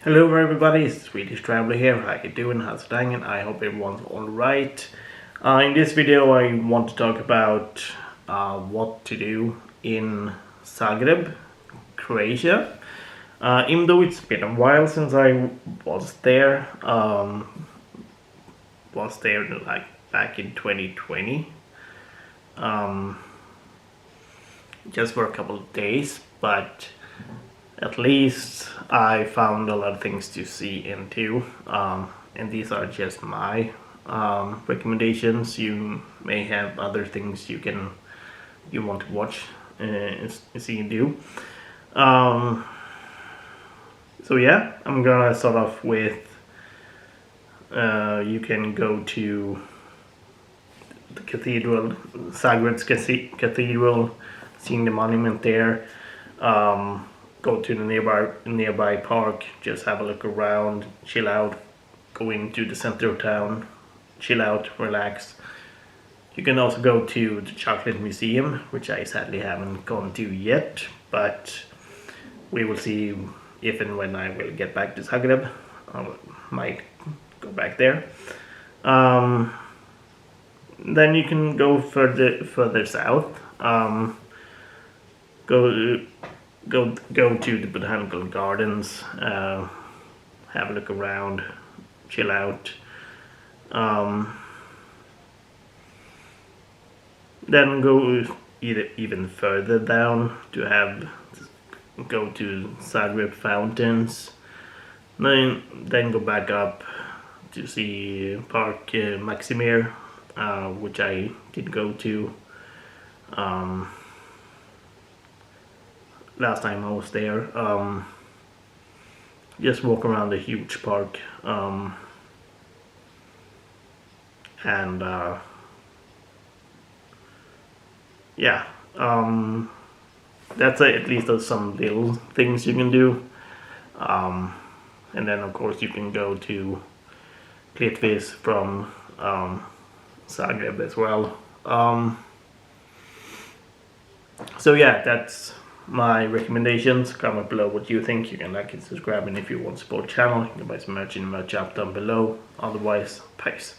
Hello everybody, it's ThesSwedishTraveler here. How you doing? How's it going? I hope everyone's alright. In this video I want to talk about what to do in Zagreb, Croatia. Even though it's been a while since I was there like back in 2020. Just for a couple of days, but at least I found a lot of things to see into, and these are just my recommendations. You may have other things you want to watch and see and do. So yeah, I'm gonna start off with you can go to the cathedral, Zagreb's cathedral, seeing the monument there. Go to the nearby park, just have a look around, chill out, go into the center of town, chill out, relax. You can also go to the Chocolate Museum, which I sadly haven't gone to yet, but we will see if and when I will get back to Zagreb. I might go back there. Then you can go further south. Go to the botanical gardens, have a look around, chill out. Then go even further down to go to Zagreb fountains. Then go back up to see Park Maximir, which I did go to last time I was there. Just walk around the huge park, and yeah, that's at least some little things you can do. And then of course you can go to Plitvice from Zagreb as well. So yeah, that's my recommendations. Comment below what you think. You can like and subscribe, and if you want to support the channel, you can buy some merch in the merch shop down below. Otherwise, peace.